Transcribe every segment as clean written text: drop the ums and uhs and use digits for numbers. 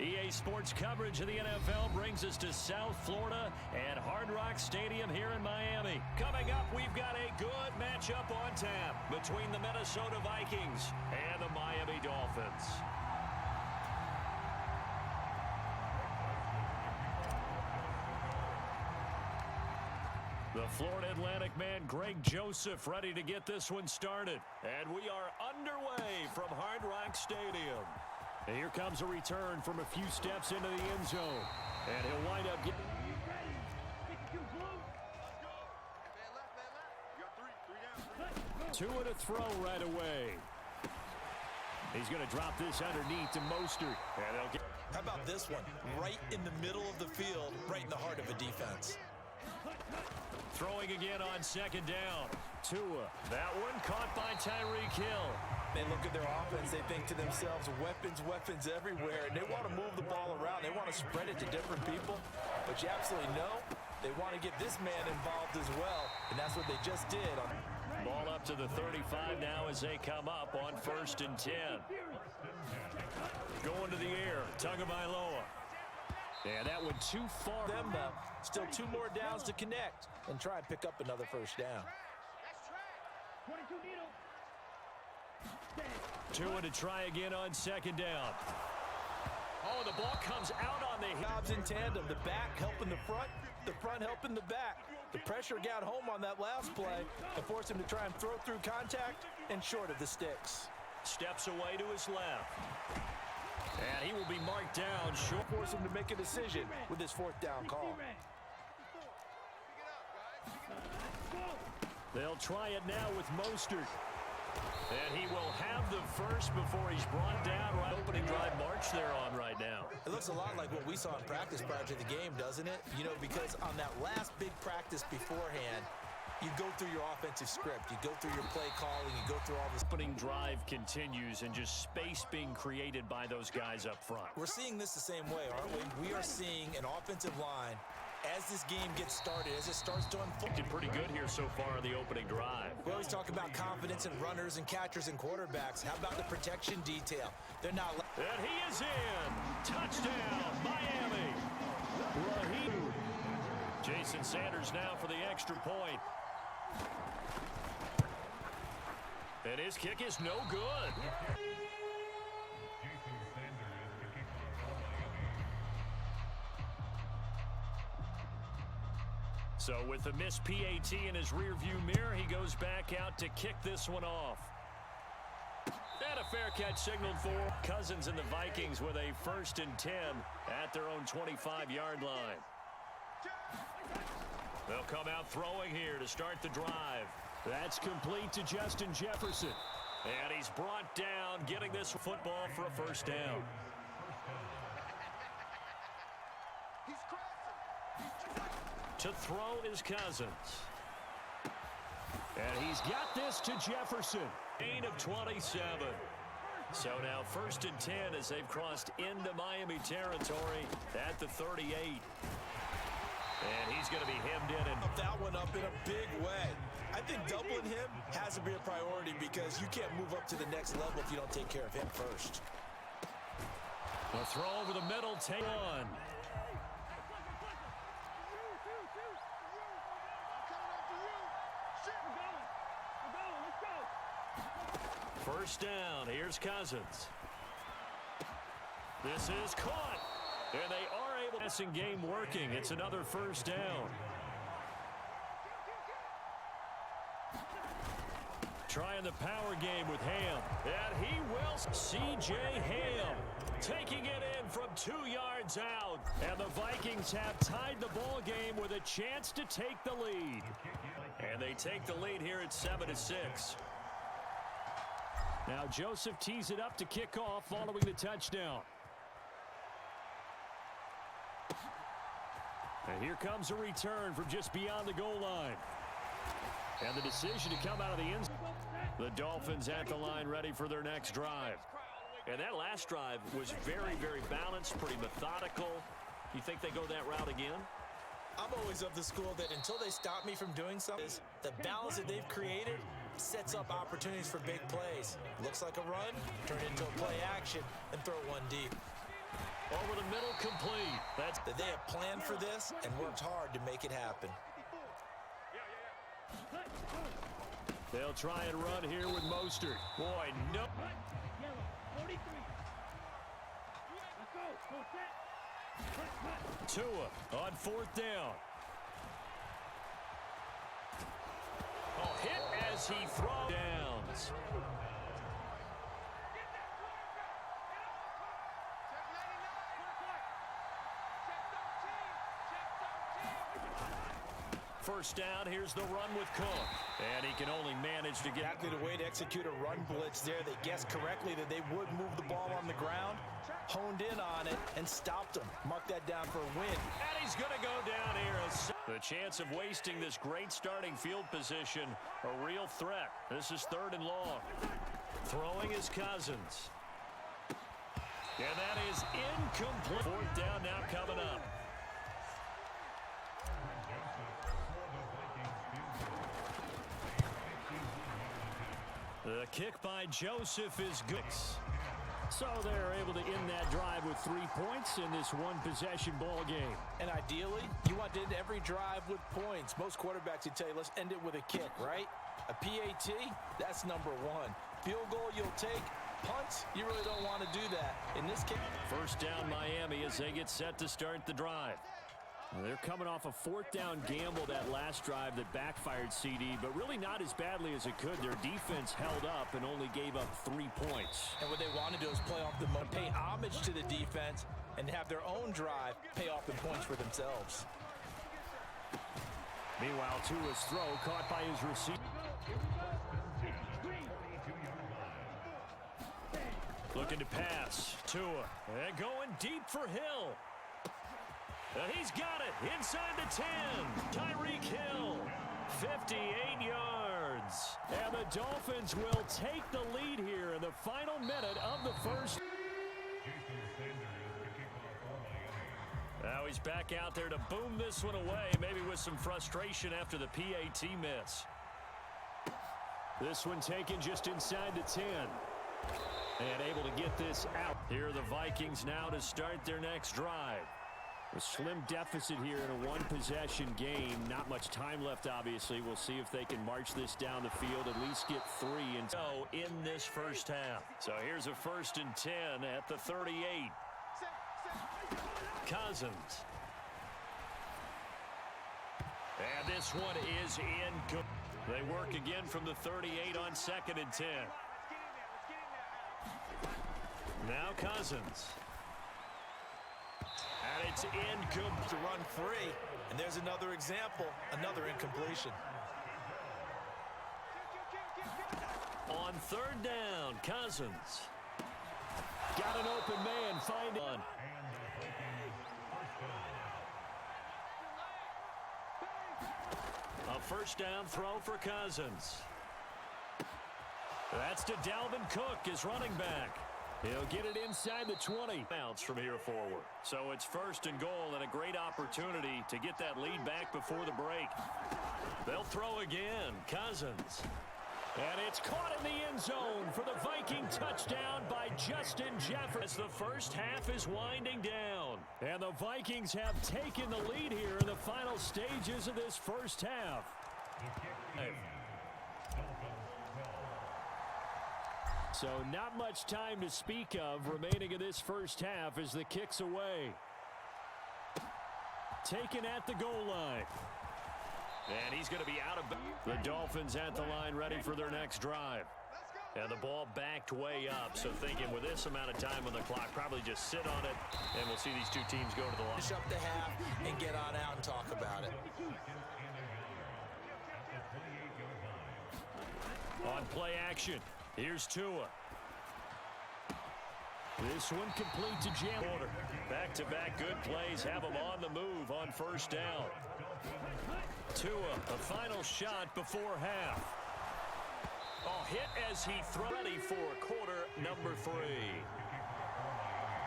EA Sports coverage of the NFL brings us to South Florida and Hard Rock Stadium here in Miami. Coming up, we've got a good matchup on tap between the Minnesota Vikings and the Miami Dolphins. The Florida Atlantic man, Greg Joseph, ready to get this one started. And we are underway from Hard Rock Stadium. And here comes a return from a few steps into the end zone. And he'll wind up getting... Two and a throw right away. He's going to drop this underneath to Mostert. And they'll get... How about this one? Right in the middle of the field, right in the heart of a defense. Throwing again on second down. Tua. That one caught by Tyreek Hill. They look at their offense, they think to themselves, weapons, weapons everywhere. And they want to move the ball around. They want to spread it to different people. But you absolutely know they want to get this man involved as well. And that's what they just did. Ball up to the 35 now as they come up on 1st and 10. Going to the air. Tagovailoa. Yeah, that one too far. Them, still 2 more downs to connect and try and pick up another first down. Tua to try again on second down. Oh, the ball comes out on the jobs in tandem. The back helping the front helping the back. The pressure got home on that last play and forced him to try and throw through contact and short of the sticks. Steps away to his left. And he will be marked down short. Force him to make a decision with his 4th down call. They'll try it now with Mostert. And he will have the first before he's brought down. Right opening drive march they're on right now. It looks a lot like what we saw in practice prior to the game, doesn't it? You know, because on that last big practice beforehand, you go through your offensive script. You go through your play calling. You go through all this. Opening drive continues and just space being created by those guys up front. We're seeing this the same way, aren't we? We are seeing an offensive line as this game gets started, as it starts to unfold. Did pretty good here so far on the opening drive. We always talk about confidence in runners and catchers and quarterbacks. How about the protection detail? They're not. And he is in. Touchdown, Miami. Raheem. Jason Sanders now for the extra point. And his kick is no good. So with the missed PAT in his rearview mirror, he goes back out to kick this one off. And a fair catch signaled for Cousins and the Vikings with a 1st and 10 at their own 25-yard line. They'll come out throwing here to start the drive. That's complete to Justin Jefferson. And he's brought down, getting this football for a 1st down. To throw is Cousins. And he's got this to Jefferson. Gain of 27. So now 1st and 10 as they've crossed into Miami territory at the 38. And he's going to be hemmed in. And that one up in a big way. I think doubling him has to be a priority because you can't move up to the next level if you don't take care of him first. The throw over the middle, take one. First down, here's Cousins. This is caught. And they are able to passing game working. It's another 1st down. Trying the power game with Ham. And he will. C.J. Ham taking it in from 2 yards out. And the Vikings have tied the ball game with a chance to take the lead. And they take the lead here at 7-6. Now Joseph tees it up to kick off following the touchdown. And here comes a return from just beyond the goal line. And the decision to come out of the end zone. The Dolphins at the line ready for their next drive. And that last drive was very, very balanced, pretty methodical. You think they go that route again? I'm always of the school that until they stop me from doing something, the balance that they've created sets up opportunities for big plays. Looks like a run, turn it into a play action, and throw one deep. Over the middle, complete. That's That they have planned for this and worked hard to make it happen. They'll try and run here with Mostert. Boy, no. Tua on 4th down. Oh, hit as he throws downs. First down, here's the run with Cook. And he can only manage to get... Exactly the way to execute a run blitz there. They guessed correctly that they would move the ball on the ground, honed in on it, and stopped them. Mark that down for a win. And he's going to go down here. The chance of wasting this great starting field position, a real threat. This is 3rd and long. Throwing is Cousins. And that is incomplete. 4th down now coming up. The kick by Joseph is good. So they're able to end that drive with 3 points in this one-possession ball game. And ideally, you want to end every drive with points. Most quarterbacks would tell you, let's end it with a kick, right? A PAT, that's #1. Field goal you'll take. Punts, you really don't want to do that. In this case, first down Miami as they get set to start the drive. They're coming off a 4th down gamble that last drive that backfired CD, but really not as badly as it could. Their defense held up and only gave up 3 points. And what they want to do is pay homage to the defense and have their own drive pay off the points for themselves. Meanwhile, Tua's throw caught by his receiver. Looking to pass. Tua. And going deep for Hill. And he's got it inside the 10. Tyreek Hill, 58 yards. And the Dolphins will take the lead here in the final minute of the first. Now he's back out there to boom this one away, maybe with some frustration after the PAT miss. This one taken just inside the 10. And able to get this out. Here are the Vikings now to start their next drive. A slim deficit here in a one-possession game. Not much time left, obviously. We'll see if they can march this down the field, at least get 3 and so in this first half. So here's a 1st and 10 at the 38. Cousins. And this one is in. They work again from the 38 on 2nd and 10. Now Cousins. And it's incomplete. To run free. And there's another example, another incompletion. On 3rd down, Cousins. Got an open man, find it. A 1st down throw for Cousins. That's to Dalvin Cook, his running back. He'll get it inside the 20. Bounce from here forward. So it's 1st and goal and a great opportunity to get that lead back before the break. They'll throw again. Cousins. And it's caught in the end zone for the Viking touchdown by Justin Jefferson. As the first half is winding down. And the Vikings have taken the lead here in the final stages of this first half. So not much time to speak of remaining in this first half as the kick's away. Taken at the goal line. And he's going to be out of the Dolphins at the line ready for their next drive. And the ball backed way up. So thinking with this amount of time on the clock, probably just sit on it. And we'll see these two teams go to the line. Finish up the half and get on out and talk about it. On play action. Here's Tua. This one complete to Jam. Back-to-back good plays have him on the move on 1st down. Tua, a final shot before half. Oh, hit as he throws. Ready for quarter number 3.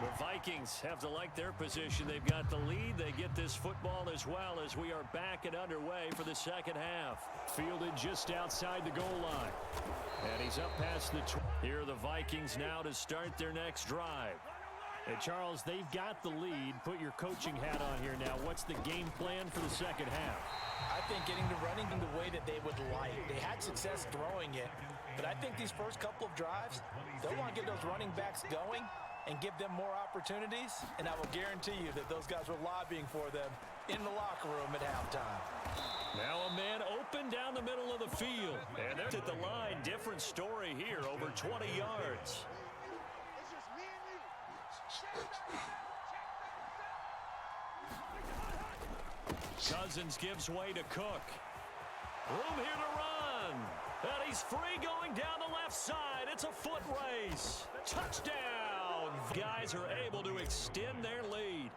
The Vikings have to like their position. They've got the lead. They get this football as well as we are back and underway for the second half. Fielded just outside the goal line. And he's up past the... Here are the Vikings now to start their next drive. And Charles, they've got the lead. Put your coaching hat on here now. What's the game plan for the second half? I think getting the running in the way that they would like. They had success throwing it, but I think these first couple of drives, they'll want to get those running backs going and give them more opportunities, and I will guarantee you that those guys were lobbying for them in the locker room at halftime. Now a man open down the middle of the field. And they're at the line. Different story here, over 20 yards. Cousins gives way to Cook. Room here to run. And he's free going down the left side. It's a foot race. Touchdown. Guys are able to extend their lead.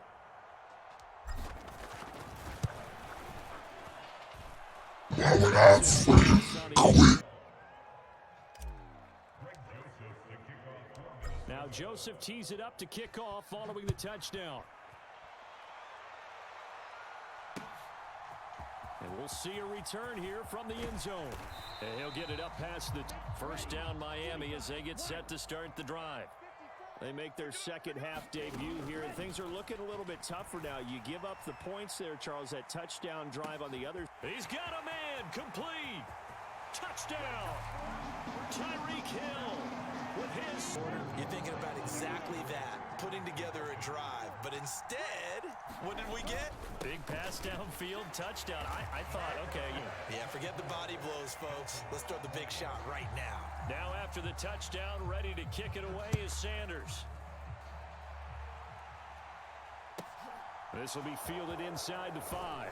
Now Joseph tees it up to kick off following the touchdown. And we'll see a return here from the end zone. And he'll get it up past the first down Miami as they get set to start the drive. They make their second half debut here, and things are looking a little bit tougher now. You give up the points there, Charles, that touchdown drive on the other. He's got a man, complete. Touchdown. Tyreek Hill with his. You're thinking about exactly that, putting together a drive. But instead, what did we get? Big pass downfield, touchdown. I thought, okay. Yeah, forget the body blows, folks. Let's throw the big shot right now. Now after the touchdown, ready to kick it away is Sanders. This will be fielded inside the 5.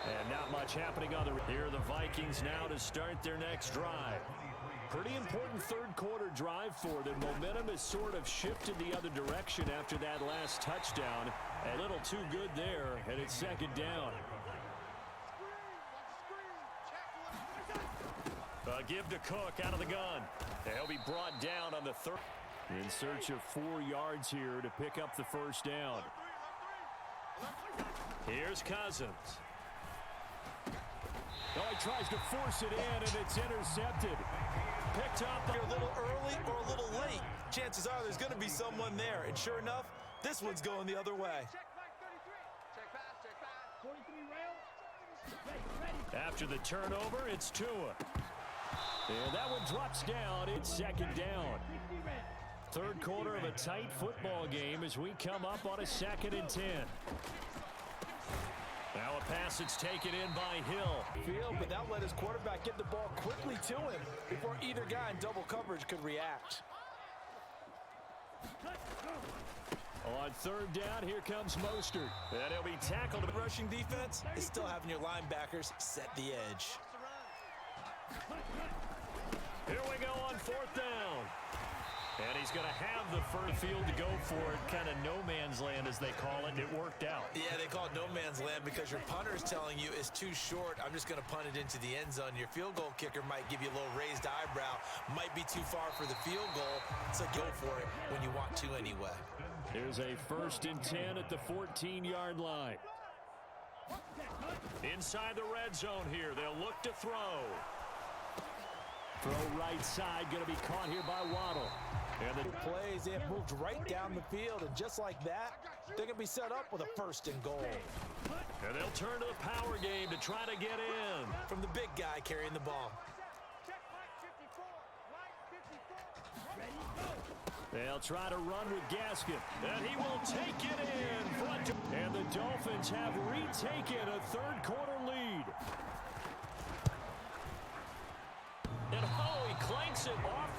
And not much happening on the... Here are the Vikings now to start their next drive. Pretty important third quarter drive for them. Momentum has sort of shifted the other direction after that last touchdown. A little too good there, and it's second down. Give to Cook out of the gun. He'll be brought down on the third. In search of 4 yards here to pick up the first down. Here's Cousins. Oh, he tries to force it in, and it's intercepted. Picked up a little early or a little late. Chances are there's going to be someone there. And sure enough, this one's going the other way. After the turnover, it's Tua. And that one drops down. It's second down. Third quarter of a tight football game as we come up on a 2nd and 10. Now a pass that's taken in by Hill. Field, but that let his quarterback get the ball quickly to him before either guy in double coverage could react. On third down, here comes Mostert. And he'll be tackled. Rushing defense is still having your linebackers set the edge. Here we go on 4th down. And he's going to have the first field to go for it. Kind of no man's land, as they call it. It worked out. Yeah, they call it no man's land because your punter is telling you it's too short. I'm just going to punt it into the end zone. Your field goal kicker might give you a little raised eyebrow. Might be too far for the field goal. So go for it when you want to anyway. Here's a 1st and 10 at the 14-yard line. Inside the red zone here. They'll look to throw. Throw right side, going to be caught here by Waddle. And the plays, they have moved right down the field, and just like that, they're going to be set up with a 1st and goal. And they'll turn to the power game to try to get in. From the big guy carrying the ball. They'll try to run with Gaskin, and he will take it in. And the Dolphins have retaken a third quarter lead. And oh, he clanks it off.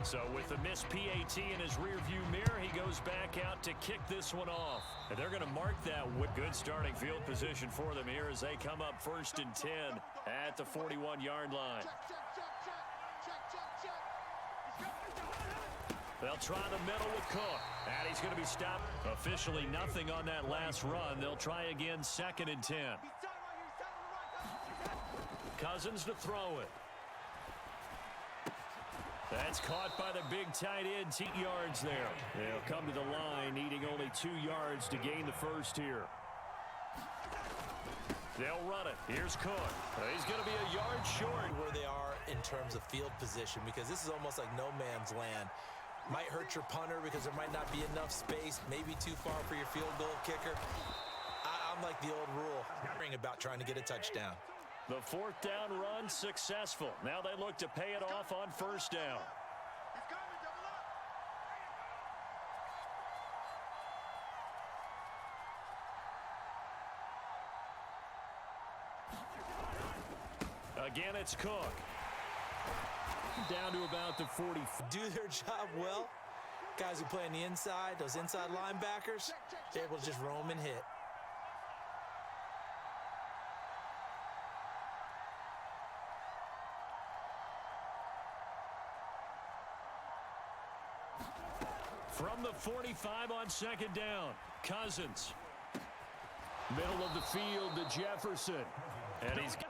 So with the missed PAT in his rearview mirror, he goes back out to kick this one off. And they're going to mark that with good starting field position for them here as they come up 1st and 10 at the 41-yard line. They'll try the middle with Cook. And he's going to be stopped. Officially nothing on that last run. They'll try again 2nd and 10. Cousins to throw it. That's caught by the big tight end. 8 yards there. They'll come to the line, needing only 2 yards to gain the first here. They'll run it. Here's Cook. He's going to be a yard short. Where they are in terms of field position, because this is almost like no man's land. Might hurt your punter because there might not be enough space, maybe too far for your field goal kicker. I'm like the old rule about trying to get a touchdown. The fourth down run successful. Now they look to pay it off on first down. Again, it's Cook. Down to about the 40. Do their job well. Guys who play on the inside, those inside linebackers, they're able to just roam and hit. From the 45 on second down, Cousins. Middle of the field to Jefferson. And he's got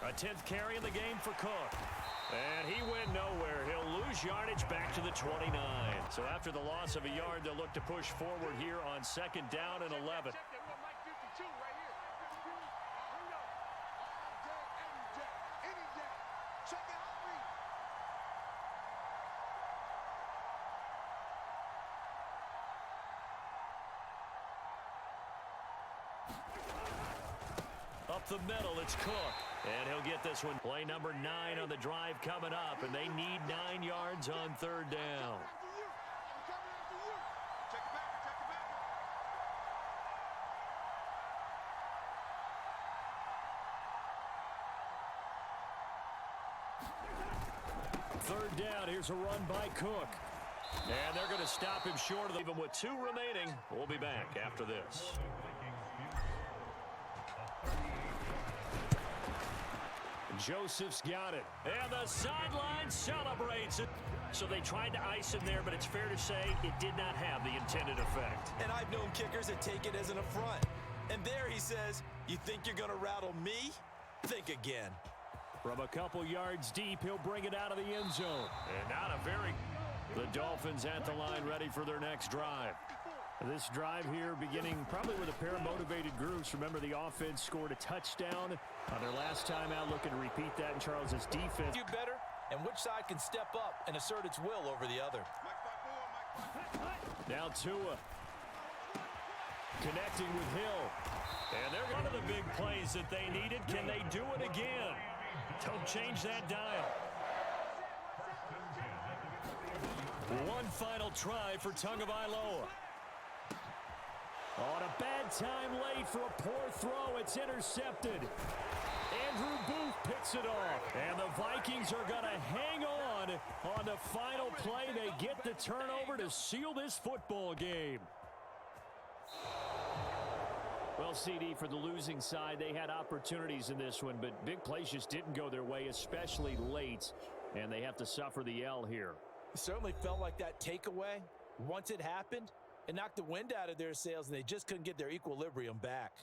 a 10th carry in the game for Cook. And he went nowhere. He'll lose yardage back to the 29. So after the loss of a yard, they'll look to push forward here on second down and 11. Up the middle, it's Cook. And he'll get this one. Play number 9 on the drive coming up, and they need 9 yards on third down. Third down, here's a run by Cook. And they're going to stop him short of even with 2 remaining. We'll be back after this. Joseph's got it. And the sideline celebrates it. So they tried to ice him there, but it's fair to say it did not have the intended effect. And I've known kickers that take it as an affront. And there he says, you think you're going to rattle me? Think again. From a couple yards deep, he'll bring it out of the end zone. And not a very... The Dolphins at the line ready for their next drive. This drive here beginning probably with a pair of motivated groups. Remember, the offense scored a touchdown on their last time out, looking to repeat that in Charles's defense. Do better, and which side can step up and assert its will over the other. Now Tua connecting with Hill. And they're one of the big plays that they needed. Can they do it again? Don't change that dial. One final try for Tagovailoa. On a bad time late for a poor throw. It's intercepted. Andrew Booth picks it off. And the Vikings are going to hang on the final play. They get the turnover to seal this football game. Well, CD, for the losing side, they had opportunities in this one, but big plays just didn't go their way, especially late. And they have to suffer the L here. It certainly felt like that takeaway, once it happened, it knocked the wind out of their sails, and they just couldn't get their equilibrium back.